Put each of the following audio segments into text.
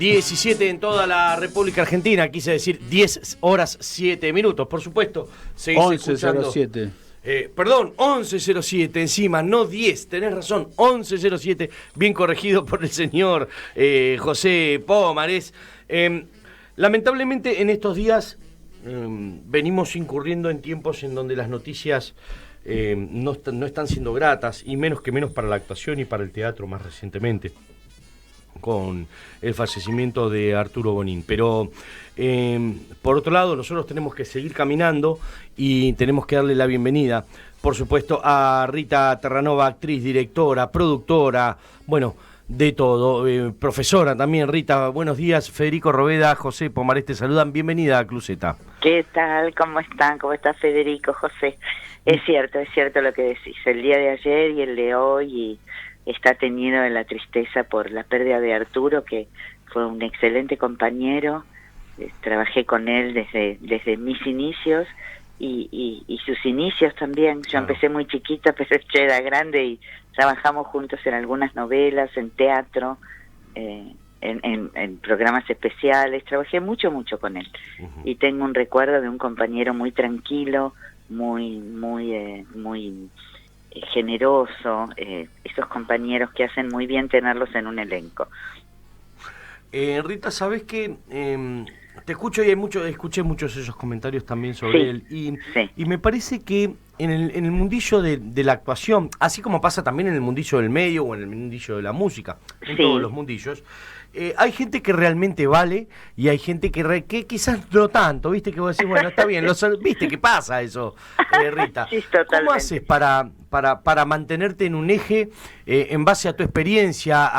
17 en toda la República Argentina, quise decir 10 horas 7 minutos, por supuesto. 11:07. Perdón, 11:07 encima, no 10, tenés razón, 11:07, bien corregido por el señor José Pomares. Lamentablemente en estos días venimos incurriendo en tiempos en donde las noticias no están siendo gratas, y menos para la actuación y para el teatro más recientemente, con el fallecimiento de Arturo Bonín. Pero por otro lado, nosotros tenemos que seguir caminando y tenemos que darle la bienvenida, por supuesto, a Rita Terranova, actriz, directora, productora, bueno, de todo, profesora también. Rita, buenos días. Federico Roveda, José Pomares te saludan. Bienvenida a Cluseta. ¿Qué tal? ¿Cómo están? ¿Cómo está Federico, José? Es cierto lo que decís. El día de ayer y el de hoy está tenido la tristeza por la pérdida de Arturo, que fue un excelente compañero. Trabajé con él desde mis inicios y sus inicios también. Yo empecé muy chiquita, pero ya era grande y trabajamos juntos en algunas novelas, en teatro, en programas especiales. Trabajé mucho con él. Y tengo un recuerdo de un compañero muy tranquilo, muy generoso, esos compañeros que hacen muy bien tenerlos en un elenco. Rita, ¿sabés qué? Te escucho y escuché muchos de esos comentarios también sobre él, y me parece que en el mundillo de la actuación, así como pasa también en el mundillo del medio o en el mundillo de la música, en todos los mundillos, hay gente que realmente vale y hay gente que quizás no tanto, viste, que vos decís, bueno, está bien, viste que pasa eso, Rita. Sí, totalmente. ¿Cómo haces para mantenerte en un eje en base a tu experiencia,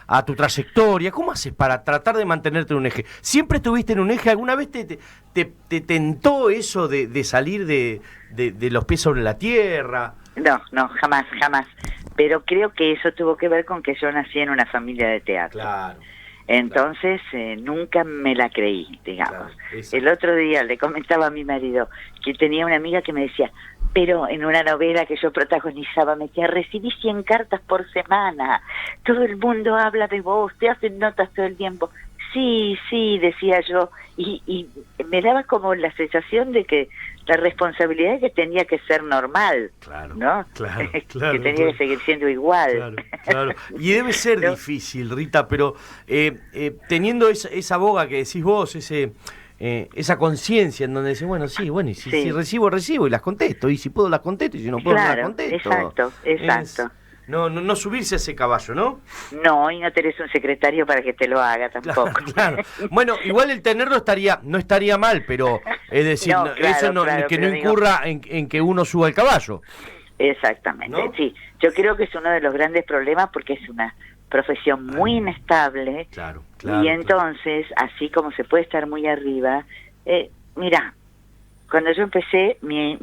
a tu trayectoria? ¿Cómo haces para tratar de mantenerte en un eje? ¿Siempre estuviste en un eje? ¿Alguna vez te tentó eso de salir de los pies sobre la tierra? No, jamás. Pero creo que eso tuvo que ver con que yo nací en una familia de teatro. Claro. Entonces, nunca me la creí, digamos. Claro, el otro día le comentaba a mi marido que tenía una amiga que me decía, pero en una novela que yo protagonizaba me decía, recibí 100 cartas por semana, todo el mundo habla de vos, te hacen notas todo el tiempo. Sí, decía yo, y me daba como la sensación de que la responsabilidad que tenía que ser normal, claro, ¿no? Claro, que tenía que seguir siendo igual. Claro. Y debe ser difícil, Rita, pero teniendo esa boga que decís vos, esa conciencia en donde decís, y si recibo y las contesto, y si puedo las contesto, y si no puedo no las contesto. Exacto. No subirse a ese caballo, ¿no? No, y no tenés un secretario para que te lo haga tampoco. Claro. Bueno, igual el tenerlo no estaría mal, pero es decir, que no incurra en que uno suba el caballo. Exactamente, ¿no? Sí. Yo creo que es uno de los grandes problemas porque es una profesión muy inestable. Claro. Y entonces, así como se puede estar muy arriba, mira, cuando yo empecé, mi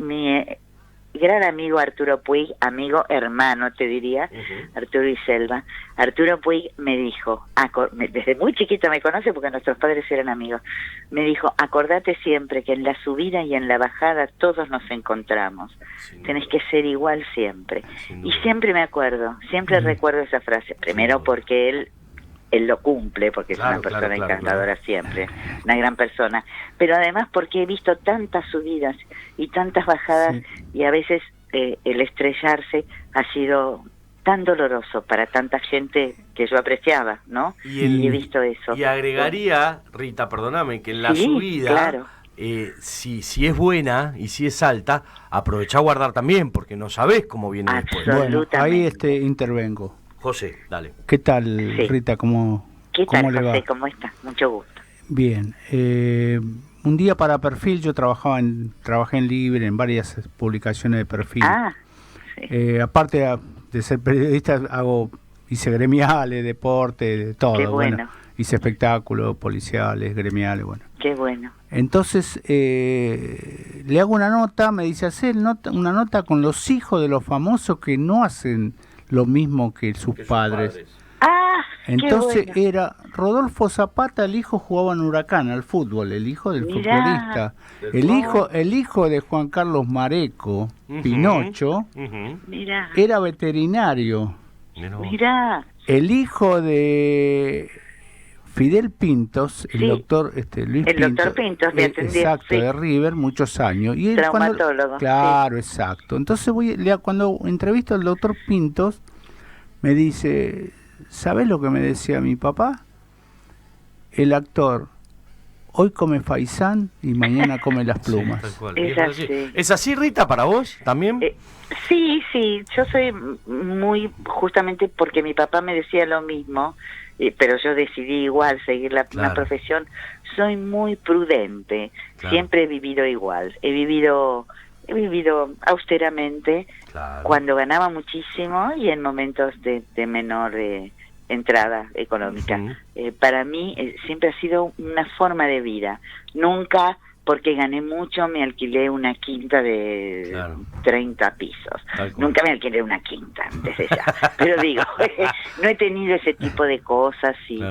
gran amigo Arturo Puig, amigo hermano te diría, Arturo y Selva, Arturo Puig me dijo, desde muy chiquito me conoce porque nuestros padres eran amigos, me dijo, acordate siempre que en la subida y en la bajada todos nos encontramos, tenés que ser igual siempre. Y siempre me acuerdo, siempre recuerdo esa frase, primero porque él lo cumple, porque es una persona encantadora siempre, una gran persona, pero además porque he visto tantas subidas y tantas bajadas, y a veces el estrellarse ha sido tan doloroso para tanta gente que yo apreciaba, ¿no? Y he visto eso. Y agregaría, Rita, perdóname, que en la subida, si es buena y si es alta, aprovechá a guardar también, porque no sabés cómo viene después. Bueno, ahí intervengo. José, dale. ¿Qué tal, Rita? ¿Cómo le va? José, ¿cómo está? Mucho gusto. Bien. Un día para Perfil, yo trabajé en Libre, en varias publicaciones de Perfil. Aparte de ser periodista, hice gremiales, deporte, de todo. Qué bueno. Hice espectáculos policiales, gremiales, bueno. Qué bueno. Entonces, le hago una nota, me dice, hacer una nota con los hijos de los famosos que no hacen lo mismo que sus padres. Entonces qué bueno. Era Rodolfo Zapata, el hijo jugaba en Huracán al fútbol, el hijo del futbolista, el hijo de Juan Carlos Mareco, Pinocho, era veterinario. Mirá. El hijo de Fidel Pintos, el doctor Luis Pintos. El doctor Pintos, me atendí. Exacto, de River, muchos años. Y él traumatólogo. Claro, exacto. Entonces cuando entrevisto al doctor Pintos, me dice, ¿sabés lo que me decía mi papá? El actor hoy come faisán y mañana come las plumas. Sí, tal cual. ¿Es así, Rita, para vos también? Sí, yo soy muy, justamente porque mi papá me decía lo mismo, pero yo decidí igual seguir la profesión. Soy muy prudente, siempre he vivido igual, he vivido austeramente, cuando ganaba muchísimo y en momentos de menor entrada económica. Para mí siempre ha sido una forma de vida. Nunca, porque gané mucho, me alquilé una quinta de 30 pisos. Nunca me alquilé una quinta, desde ya. Pero digo, no he tenido ese tipo de cosas y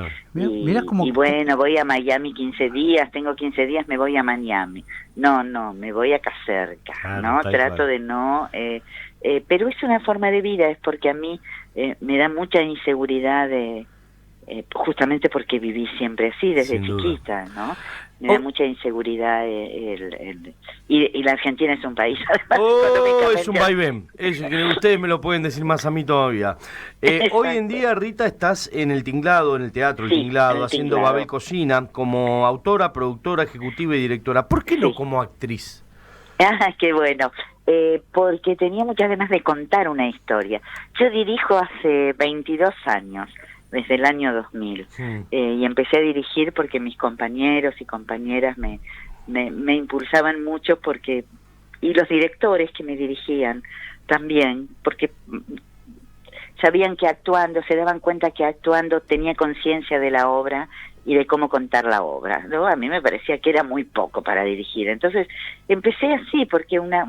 bueno, voy a Miami 15 días, tengo 15 días, me voy a Miami. No, me voy acá cerca, ¿no? Trato de no... pero es una forma de vida, es porque a mí me da mucha inseguridad, justamente porque viví siempre así, desde chiquita, ¿no? Me da mucha inseguridad y la Argentina es un país, además, es un vaivén. Ustedes me lo pueden decir más a mí todavía. Hoy en día, Rita, estás en el Tinglado, en el Teatro El Tinglado, haciendo Babel Cocina, como autora, productora, ejecutiva y directora. ¿Por qué no como actriz? Qué bueno. Porque tenía muchas ganas de contar una historia. Yo dirijo hace 22 años, desde el año 2000, y empecé a dirigir porque mis compañeros y compañeras me impulsaban mucho, y los directores que me dirigían también, porque sabían que actuando, se daban cuenta que actuando tenía conciencia de la obra y de cómo contar la obra, ¿no? A mí me parecía que era muy poco para dirigir. Entonces empecé así porque una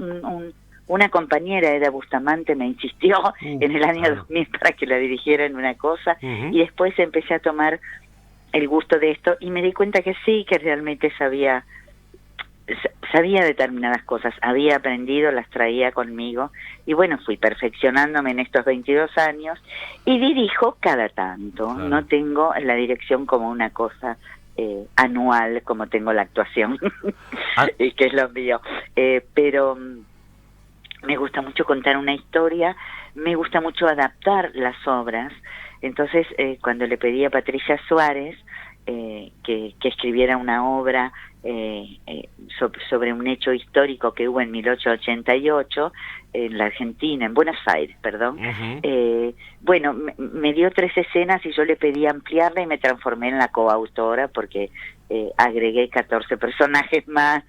compañera, Eda Bustamante, me insistió en el año 2000 para que la dirigiera en una cosa, y después empecé a tomar el gusto de esto y me di cuenta que sí, que realmente sabía determinadas cosas, había aprendido, las traía conmigo, y bueno, fui perfeccionándome en estos 22 años y dirijo cada tanto. No tengo la dirección como una cosa anual como tengo la actuación, que es lo mío, pero me gusta mucho contar una historia, me gusta mucho adaptar las obras. Entonces cuando le pedí a Patricia Suárez que escribiera una obra sobre un hecho histórico que hubo en 1888 en la Argentina, en Buenos Aires, perdón. Bueno, me dio 3 escenas y yo le pedí ampliarla y me transformé en la coautora porque agregué 14 personajes más.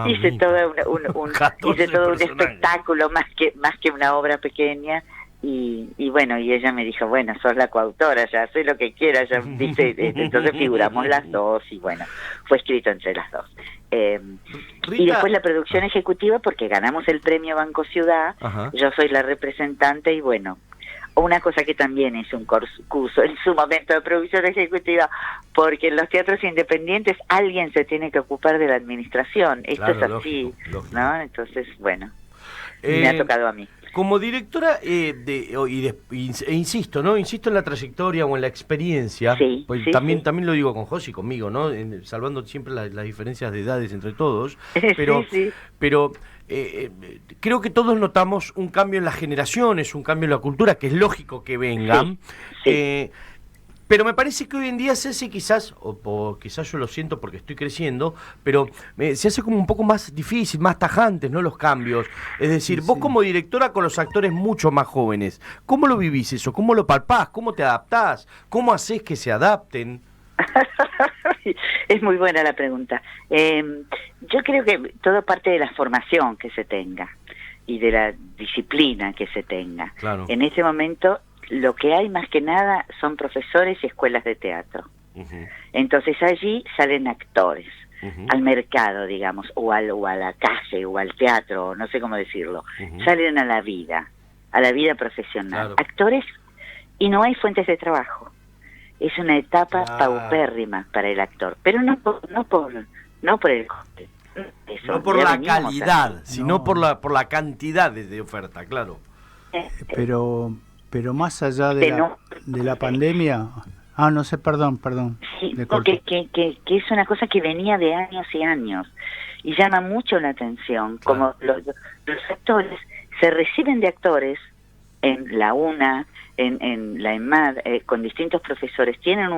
Hice todo un espectáculo más que una obra pequeña. Y bueno, y ella me dijo, bueno, sos la coautora, ya sé lo que quieras, ya viste. Entonces figuramos las dos y bueno, fue escrito entre las dos. Y después la producción ejecutiva, porque ganamos el premio Banco Ciudad. Yo soy la representante y bueno, una cosa que también hice un curso en su momento de producción ejecutiva, porque en los teatros independientes alguien se tiene que ocupar de la administración. Esto es así, lógico. ¿No? Entonces, bueno, me ha tocado a mí. Como directora, insisto, ¿no? Insisto en la trayectoria o en la experiencia, pues también lo digo con José y conmigo, ¿no? Salvando siempre las diferencias de edades entre todos, pero creo que todos notamos un cambio en las generaciones, un cambio en la cultura, que es lógico que vengan. Pero me parece que hoy en día se hace quizás, o quizás yo lo siento porque estoy creciendo, pero se hace como un poco más difícil, más tajantes, ¿no? Los cambios. Es decir, vos como directora con los actores mucho más jóvenes, ¿cómo lo vivís eso? ¿Cómo lo palpás? ¿Cómo te adaptás? ¿Cómo haces que se adapten? Es muy buena la pregunta. Yo creo que todo parte de la formación que se tenga y de la disciplina que se tenga. Claro. En este momento lo que hay más que nada son profesores y escuelas de teatro. Entonces allí salen actores al mercado, digamos, o a la calle, o al teatro, no sé cómo decirlo. Salen a la vida profesional. Actores, y no hay fuentes de trabajo. Es una etapa paupérrima para el actor, pero no por el coste. Eso, no por la calidad, sino por la cantidad de oferta, claro. Pero más allá de la pandemia, No sé, perdón. Sí, porque que es una cosa que venía de años y años y llama mucho la atención, como los actores se reciben de actores en la UNA, en la EMAD, con distintos profesores, tienen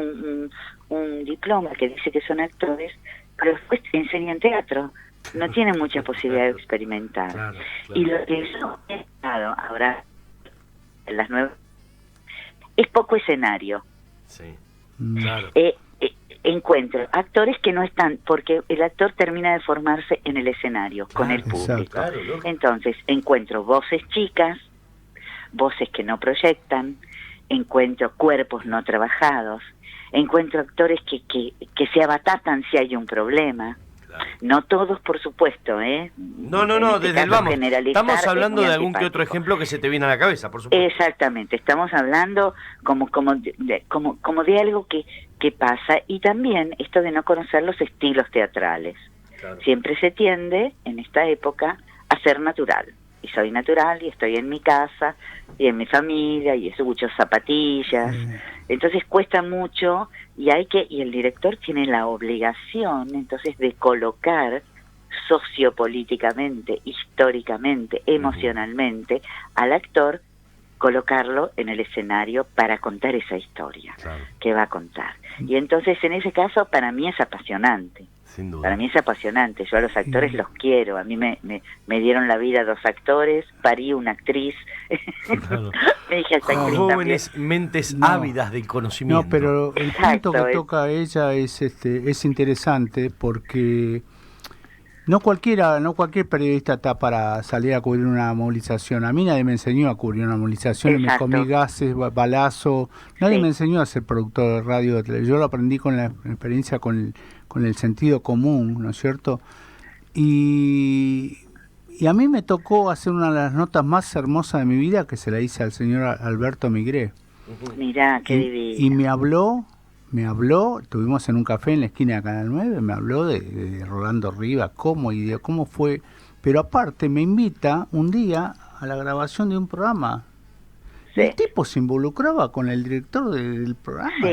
un diploma que dice que son actores, pero después enseñan teatro, no tienen mucha posibilidad de experimentar. Claro. Y lo que yo he estado ahora en las nuevas es poco escenario. Sí, claro. Encuentro actores que no están, porque el actor termina de formarse en el escenario, con el público. Claro, entonces, encuentro voces chicas, voces que no proyectan, encuentro cuerpos no trabajados, encuentro actores que se abatatan si hay un problema. Claro. No todos, por supuesto, No, desde el vamos. Estamos hablando de algún que otro ejemplo que se te viene a la cabeza, por supuesto. Exactamente, estamos hablando como de algo que pasa, y también esto de no conocer los estilos teatrales. Claro. Siempre se tiende, en esta época, a ser natural. Y soy natural, y estoy en mi casa, y en mi familia, y escucho zapatillas. Entonces cuesta mucho, y el director tiene la obligación, entonces, de colocar sociopolíticamente, históricamente, emocionalmente, al actor, colocarlo en el escenario para contar esa historia que va a contar. Y entonces, en ese caso, para mí es apasionante. Sin duda. Para mí es apasionante. Yo a los actores los quiero. A mí me dieron la vida 2 actores, parí una actriz. Claro. Me dije, jóvenes mentes ávidas del conocimiento. No, pero el punto que toca ella es interesante, porque no cualquier periodista está para salir a cubrir una movilización. A mí nadie me enseñó a cubrir una movilización. Me comí gases, balazo. Nadie me enseñó a ser productor de radio. Yo lo aprendí con la experiencia, con el sentido común, ¿no es cierto? Y a mí me tocó hacer una de las notas más hermosas de mi vida, que se la hice al señor Alberto Migré. Mirá, qué divino. Y me habló, estuvimos en un café en la esquina de Canal 9, me habló de Rolando Rivas, cómo fue, pero aparte me invita un día a la grabación de un programa. El tipo se involucraba con el director del programa,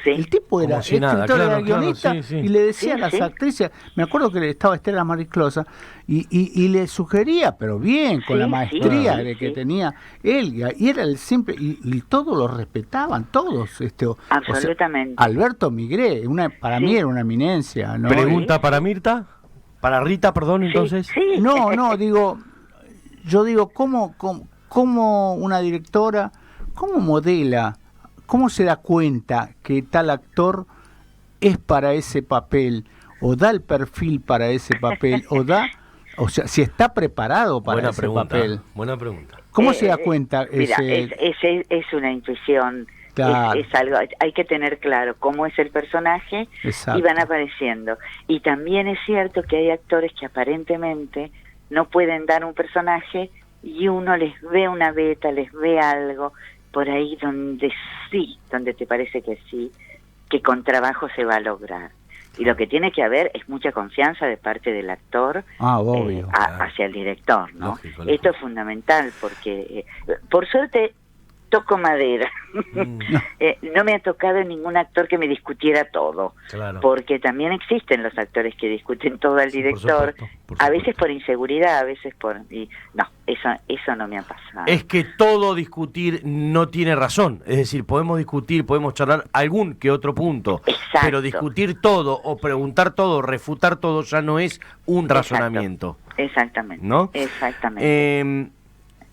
el tipo era escritor, era guionista, y le decía a las actrices, me acuerdo que estaba Estela Mariclosa, y le sugería, pero bien, con la maestría que tenía él, y era el simple, y todos lo respetaban, todos. Absolutamente. O sea, Alberto Migré, para mí era una eminencia, ¿no? ¿Pregunta para Mirta? ¿Para Rita, perdón, entonces? Sí. No, yo digo, ¿cómo una directora, cómo modela, cómo se da cuenta que tal actor es para ese papel, o da el perfil para ese papel, o sea, si está preparado para ese papel? Buena pregunta. ¿Cómo se da cuenta? Mira, es una intuición, claro. Es algo, hay que tener claro cómo es el personaje. Exacto. Y van apareciendo. Y también es cierto que hay actores que aparentemente no pueden dar un personaje, y uno les ve una beta, les ve algo por ahí donde te parece que sí, que con trabajo se va a lograr. Y lo que tiene que haber es mucha confianza de parte del actor obvio, hacia el director, ¿no? Lógico. Esto es fundamental, porque por suerte toco madera. No me ha tocado ningún actor que me discutiera todo, porque también existen los actores que discuten todo al director, por supuesto. A veces por inseguridad, a veces no, eso no me ha pasado. Es que todo discutir no tiene razón, es decir, podemos discutir, podemos charlar algún que otro punto. Exacto. Pero discutir todo, o preguntar todo, refutar todo, ya no es un razonamiento. Exactamente. ¿No? Exactamente.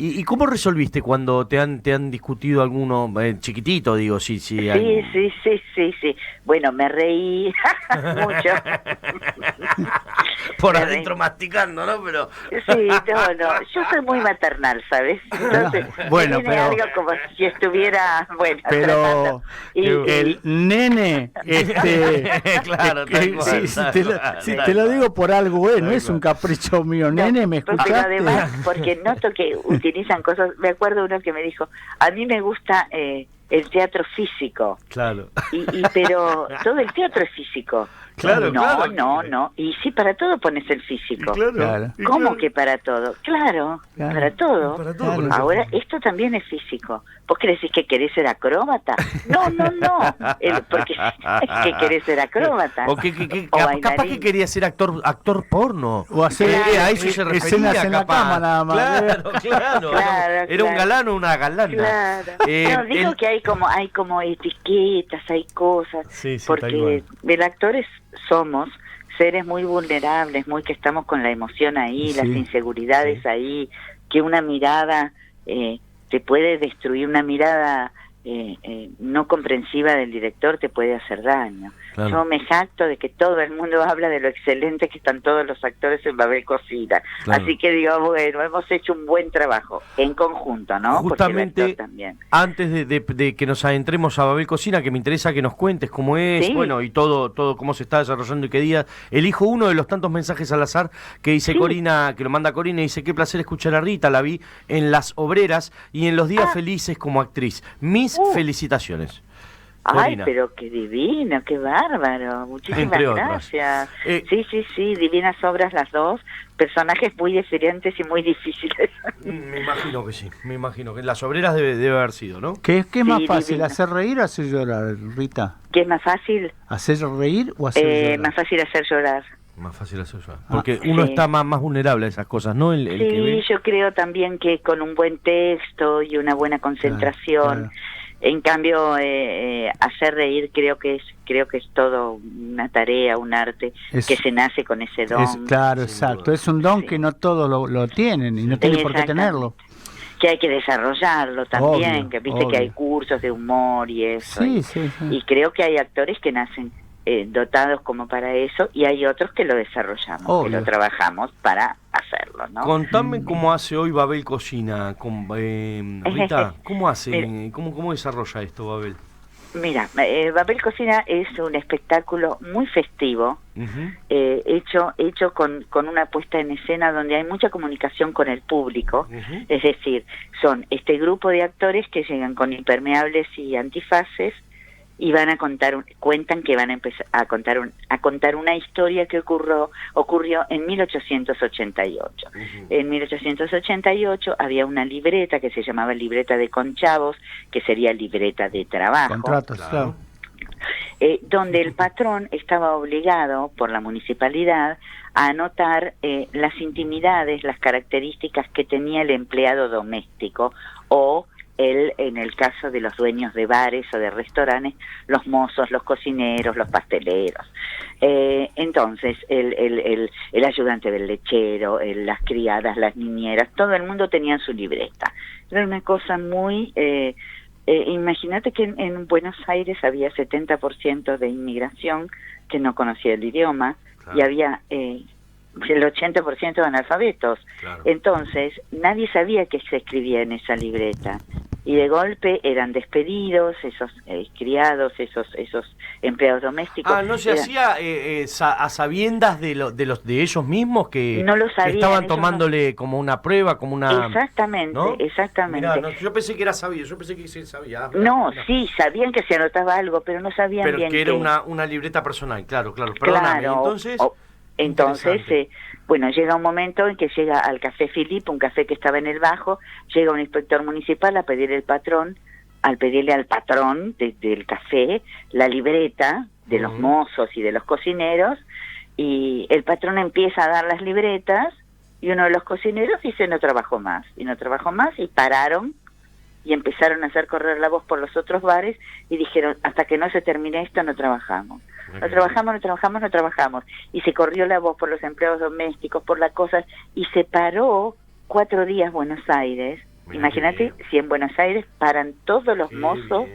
¿Y cómo resolviste cuando te han discutido alguno, chiquitito, digo, sí? Sí. Bueno, me reí mucho. Por adentro masticando, ¿no? Pero... Sí, no. Yo soy muy maternal, ¿sabes? Entonces, bueno, pero... algo como si estuviera, pero el nene, claro, si te lo digo por algo, no es un capricho mío, nene, ¿me escuchaste? Pero además, porque noto que utilizan cosas, me acuerdo uno que me dijo, a mí me gusta el teatro físico. Claro. Pero todo el teatro es físico. Claro, no. Y sí, para todo pones el físico. Claro. ¿Cómo que para todo? Claro. Para todo. Claro. Ahora, esto también es físico. ¿Vos querés decir que querés ser acróbata? No. Porque que querés ser acróbata. O capaz que quería ser actor porno. O hacer a eso se refería, escenas en la cama nada más. Claro. Era un galán o una galana. Claro. Digo que hay como etiquetas, hay cosas. Sí, porque el actores somos seres muy vulnerables, muy que estamos con la emoción ahí, las inseguridades ahí, que una mirada te puede destruir, una mirada no comprensiva del director te puede hacer daño. Claro. Yo me jacto de que todo el mundo habla de lo excelente que están todos los actores en Babel Cocina. Claro. Así que digo, bueno, hemos hecho un buen trabajo en conjunto, ¿no? Justamente antes de que nos adentremos a Babel Cocina, que me interesa que nos cuentes cómo es, bueno, y todo cómo se está desarrollando y qué día. Elijo uno de los tantos mensajes al azar que dice Corina, que lo manda Corina, y dice: qué placer escuchar a Rita, la vi en Las Obreras y en Los Días Felices como actriz. Mis felicitaciones. Corina. Ay, pero qué divino, qué bárbaro. Muchísimas gracias. Sí, divinas obras las dos. Personajes muy diferentes y muy difíciles. Me imagino que sí. Me imagino que Las Obreras debe haber sido, ¿no? ¿Qué es más fácil, divino. ¿Hacer reír o hacer llorar, Rita? ¿Qué es más fácil? ¿Hacer reír o hacer llorar? Más fácil hacer llorar. Más fácil hacer llorar. Porque uno está más vulnerable a esas cosas, ¿no? El que ve. Yo creo también que con un buen texto y una buena concentración... Claro. En cambio, hacer reír creo que es todo una tarea, un arte que se nace con ese don. Claro, exacto. Es un don que no todos lo tienen y no tienen por qué tenerlo. Que hay que desarrollarlo también, que viste que hay cursos de humor y eso. Sí. Y creo que hay actores que nacen dotados como para eso y hay otros que lo desarrollamos, que lo trabajamos para hacerlo, ¿no? Contame cómo hace hoy Babel Cocina, Rita, ¿cómo hace, cómo desarrolla esto Babel? Mira, Babel Cocina es un espectáculo muy festivo, hecho con una puesta en escena donde hay mucha comunicación con el público, es decir, son este grupo de actores que llegan con impermeables y antifaces y cuentan que van a empezar a contar una historia que ocurrió en 1888. En 1888 había una libreta que se llamaba libreta de conchavos, que sería libreta de trabajo. Contratos, claro. Donde el patrón estaba obligado por la municipalidad a anotar las intimidades, las características que tenía el empleado doméstico o en el caso de los dueños de bares o de restaurantes, los mozos, los cocineros, los pasteleros. Entonces, el ayudante del lechero, las criadas, las niñeras, todo el mundo tenía su libreta. Era una cosa muy... imagínate que en Buenos Aires había 70% de inmigración que no conocía el idioma, y había... el 80% de analfabetos. Claro. Entonces, nadie sabía qué se escribía en esa libreta. Y de golpe eran despedidos esos criados, esos empleados domésticos. ¿No se hacía a sabiendas de ellos mismos que, no lo sabían, que estaban tomándole como una prueba, como una... Exactamente, ¿no? Exactamente. Mirá, yo pensé que era sabido, yo pensé que se sabía. Sí, sabían que se anotaba algo, pero no sabían bien que era una libreta personal, claro. Perdóname, entonces... Bueno, llega un momento en que llega al Café Philippe, un café que estaba en el Bajo, llega un inspector municipal a pedirle al patrón del café la libreta de los mozos y de los cocineros, y el patrón empieza a dar las libretas, y uno de los cocineros dice no trabajo más, y pararon, y empezaron a hacer correr la voz por los otros bares, y dijeron, hasta que no se termine esto no trabajamos. No trabajamos. Y se corrió la voz por los empleados domésticos, por las cosas, y se paró 4 días Buenos Aires. Imagínate si en Buenos Aires paran todos los mozos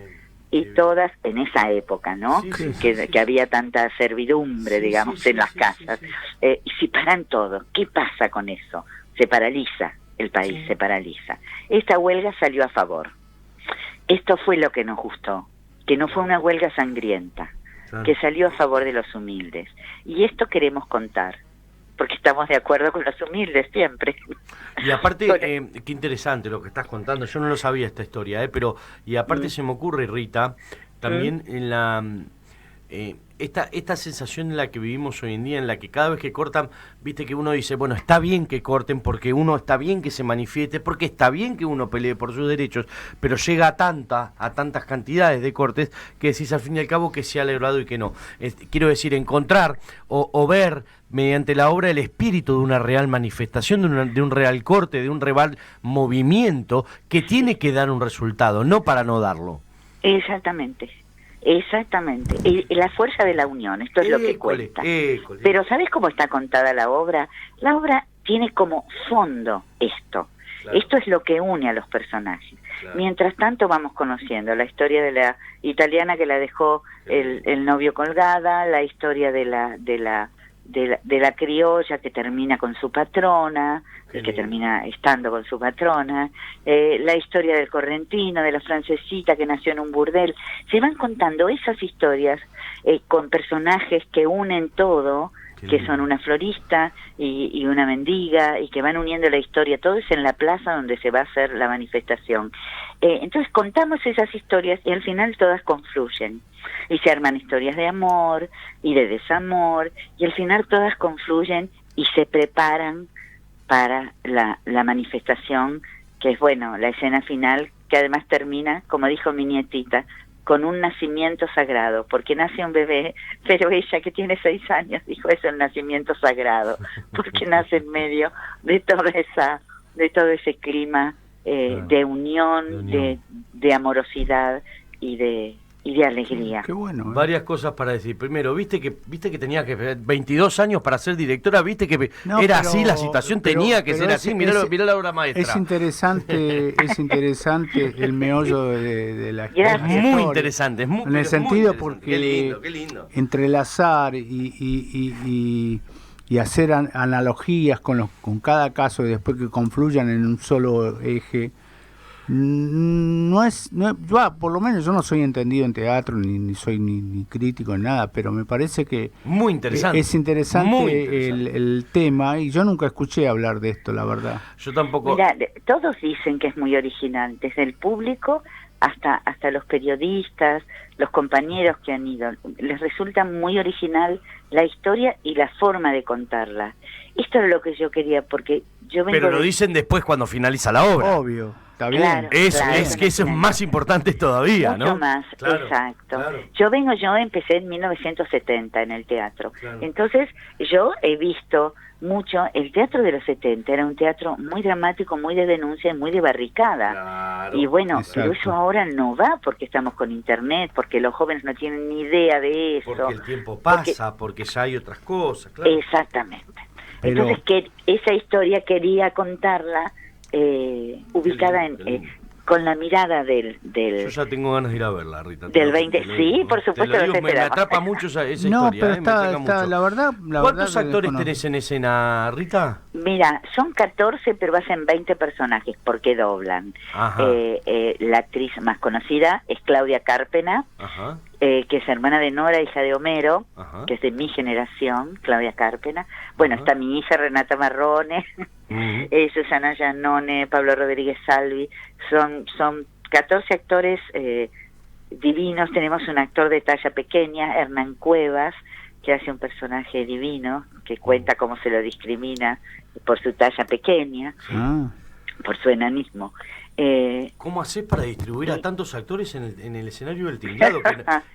y todas en esa época, ¿no? Que había tanta servidumbre, digamos, en las casas. Y si paran todos, ¿qué pasa con eso? Se paraliza el país, se paraliza. Esta huelga salió a favor. Esto fue lo que nos gustó, que no fue una huelga sangrienta, que salió a favor de los humildes. Y esto queremos contar, porque estamos de acuerdo con los humildes siempre. Y aparte, qué interesante lo que estás contando, yo no lo sabía esta historia, pero y aparte se me ocurre, Rita, también esta sensación en la que vivimos hoy en día, en la que cada vez que cortan, viste que uno dice, bueno, está bien que corten, porque uno está bien que se manifieste, porque está bien que uno pelee por sus derechos, pero llega a tantas cantidades de cortes que decís al fin y al cabo que se ha logrado y que no. Quiero decir, encontrar o ver mediante la obra el espíritu de una real manifestación, de un real corte, de un real movimiento que tiene que dar un resultado, no para no darlo. Exactamente. Y la fuerza de la unión, esto es lo que cuenta. Pero ¿sabes cómo está contada la obra? La obra tiene como fondo esto. Claro. Esto es lo que une a los personajes. Claro. Mientras tanto vamos conociendo la historia de la italiana que la dejó el novio colgada, la historia de la criolla que termina con su patrona, que termina estando con su patrona, la historia del correntino, de la francesita que nació en un burdel. Se van contando esas historias con personajes que unen todo, que son una florista y una mendiga, y que van uniendo la historia. Todo es en la plaza donde se va a hacer la manifestación. Entonces contamos esas historias y al final todas confluyen. Y se arman historias de amor y de desamor, y al final todas confluyen y se preparan para la manifestación, que es, bueno, la escena final, que además termina, como dijo mi nietita, con un nacimiento sagrado, porque nace un bebé, pero ella, que tiene 6 años, dijo, es el nacimiento sagrado, porque nace en medio de todo ese clima de unión, de amorosidad y de alegría. Qué bueno. Varias cosas para decir. Primero, viste que tenía que 22 años para ser directora, viste que era así la situación, tenía que ser así. Mirá la obra maestra. Es interesante el meollo de la historia. Es muy interesante, en el sentido porque qué lindo. Entrelazar y hacer analogías con cada caso y después que confluyan en un solo eje. Yo, por lo menos yo no soy entendido en teatro ni soy ni crítico en nada, pero me parece que muy interesante. Es interesante el tema, y yo nunca escuché hablar de esto, la verdad. Yo tampoco. Mira, todos dicen que es muy original, desde el público hasta los periodistas, los compañeros que han ido, les resulta muy original la historia y la forma de contarla. Esto es lo que yo quería, porque yo vengo. Pero lo dicen después cuando finaliza la obra. Obvio. Está bien. Claro, es que eso es más importante todavía, mucho ¿no? Más, claro, exacto. Claro. Yo empecé en 1970 en el teatro. Claro. Entonces, yo he visto mucho, el teatro de los 70 era un teatro muy dramático, muy de denuncia y muy de barricada. Claro, y bueno, exacto. pero eso ahora no va porque estamos con internet, porque los jóvenes no tienen ni idea de eso. Porque el tiempo pasa, porque ya hay otras cosas, claro. Exactamente. Pero... Entonces, que esa historia quería contarla ubicada con la mirada del... Yo ya tengo ganas de ir a verla, Rita. Del 20, sí, por supuesto. Me atrapa mucho esa historia. No, pero está mucho. La verdad... ¿Cuántos actores tenés en escena, Rita? Mira, son 14, pero hacen 20 personajes, porque doblan. La actriz más conocida es Claudia Carpena, que es hermana de Nora, hija de Homero, que es de mi generación, Claudia Carpena. Bueno, está mi hija Renata Marrone, Susana Giannone, Pablo Rodríguez Salvi. Son 14 actores divinos. Tenemos un actor de talla pequeña, Hernán Cuevas, que hace un personaje divino, que cuenta cómo se lo discrimina por su talla pequeña, por su enanismo. ¿Cómo haces para distribuir a tantos actores en el escenario del Tinglado?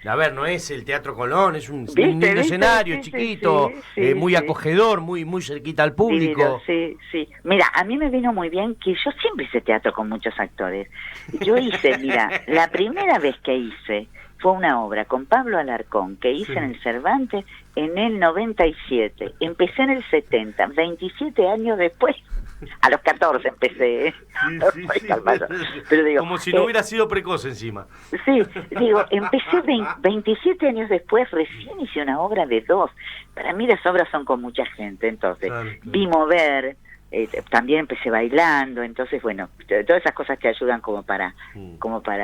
A ver, no es el Teatro Colón, es un lindo escenario, chiquito, muy acogedor, muy cerquita al público. Sí. Mira, a mí me vino muy bien que yo siempre hice teatro con muchos actores. Yo hice, mira, la primera vez que hice fue una obra con Pablo Alarcón, que hice en el Cervantes en el 97. Empecé en el 70, 27 años después. A los 14 empecé. Pero digo, como si no hubiera sido precoz encima. Sí, digo, empecé 27 años después, recién hice una obra de 2. Para mí las obras son con mucha gente, entonces vi mover, también empecé bailando, entonces bueno, todas esas cosas te ayudan como para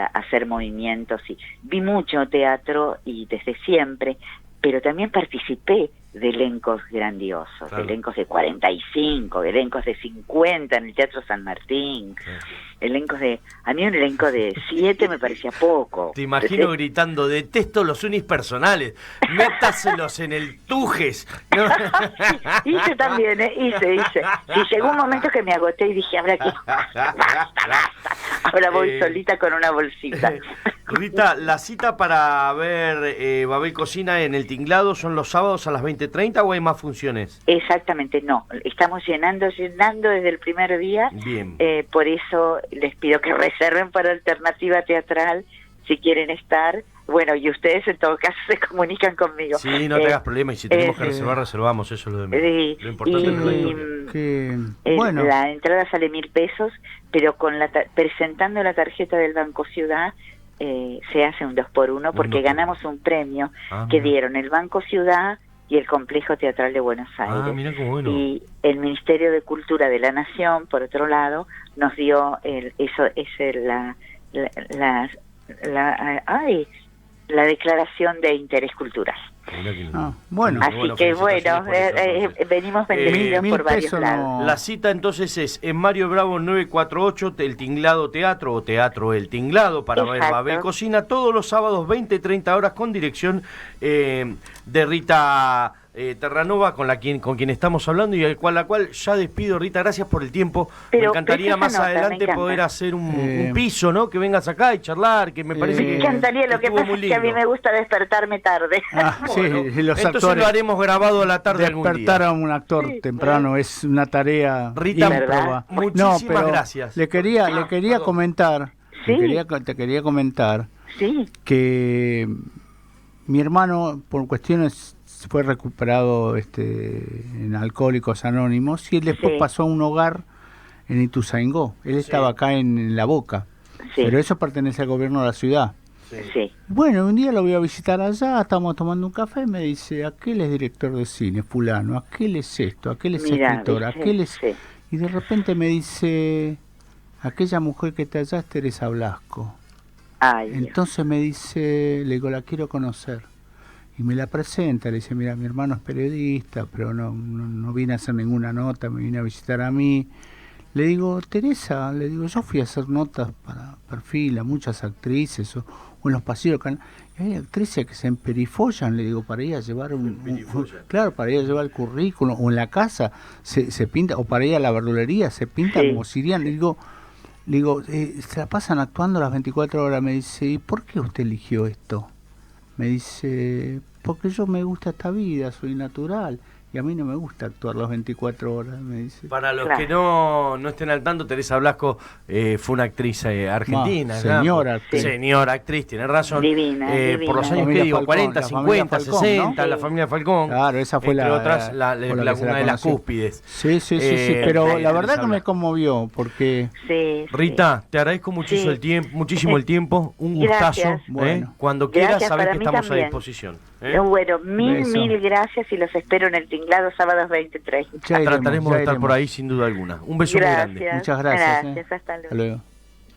hacer movimientos. Y vi mucho teatro y desde siempre, pero también participé de elencos grandiosos, de elencos de 45, de elencos de 50 en el Teatro San Martín, elencos a mí un elenco de 7 me parecía poco. Te imagino gritando, detesto los unipersonales, métaselos en el Tujes. ¿No? Hice también, hice. Y llegó un momento que me agoté y dije, ahora voy solita con una bolsita. Rita, la cita para ver Babel Cocina en El Tinglado son los sábados a las 20:30 o hay más funciones? Exactamente, no. Estamos llenando desde el primer día. Bien. Por eso les pido que reserven para Alternativa Teatral si quieren estar. Bueno, y ustedes en todo caso se comunican conmigo. Sí, no te hagas problema, y si tenemos que reservar, reservamos, eso es lo de menos. Lo importante es la historia. Bueno. La entrada sale 1.000 pesos, pero presentando la tarjeta del Banco Ciudad se hace un 2x1 porque ganamos un premio que dieron el Banco Ciudad y el Complejo Teatral de Buenos Aires. Mirá qué bueno. Y el Ministerio de Cultura de la Nación, por otro lado, nos dio la declaración de interés cultural. Bueno. Así que bueno, venimos bendecidos por varios lados. La cita entonces es en Mario Bravo 948, El Tinglado Teatro o Teatro El Tinglado para ver Babel Cocina todos los sábados 20-30 horas con dirección de Rita Terranova, con quien estamos hablando y la cual ya despido. Rita, gracias por el tiempo. Me encantaría más adelante poder hacer un piso, ¿no? Que vengas acá y charlar, que me parece que me encantaría. Lo que pasa es que a mí me gusta despertarme tarde. Bueno, entonces lo haremos grabado a la tarde algún día. Despertar a un actor temprano es una tarea. Rita, muchísimas gracias. Le quería comentar, te quería comentar que mi hermano por cuestiones fue recuperado en Alcohólicos Anónimos y él después pasó a un hogar en Ituzaingó. Él estaba acá en La Boca, pero eso pertenece al gobierno de la ciudad. Bueno, un día lo voy a visitar allá, estamos tomando un café y me dice, aquel es director de cine, fulano, aquel es esto, aquel es escritor, aquel es... Y de repente me dice, aquella mujer que está allá es Teresa Blasco. Entonces me dice, le digo, la quiero conocer. Y me la presenta, le dice, mira, mi hermano es periodista, pero no vine a hacer ninguna nota, me vine a visitar a mí. Le digo, Teresa, yo fui a hacer notas para Perfil a muchas actrices, o en los pasillos, hay actrices que se emperifollan, le digo, para ir a llevar para ir a llevar el currículum, o en la casa se pinta, o para ir a la verdulería, se pinta como si irían, le digo, se la pasan actuando las 24 horas, me dice, ¿y por qué usted eligió esto? Me dice, porque yo me gusta esta vida, soy natural. Y a mí no me gusta actuar las 24 horas, me dice. Para los que no estén al tanto, Teresa Blasco fue una actriz argentina. Señora actriz. Señora actriz, tiene razón. Divina. Por los años que digo, 40, 50, Falcón, 60, ¿no? La familia Falcón. Claro, esa fue entre otras, una de las cúspides. Sí, pero la verdad que me conmovió, porque... Rita, te agradezco muchísimo el tiempo, un gustazo. Cuando quieras, sabes que estamos a disposición. Bueno, mil gracias y los espero en El Tinglado sábados 20:30. Trataremos de estar por ahí sin duda alguna. Un beso muy grande. Muchas gracias. Hasta luego.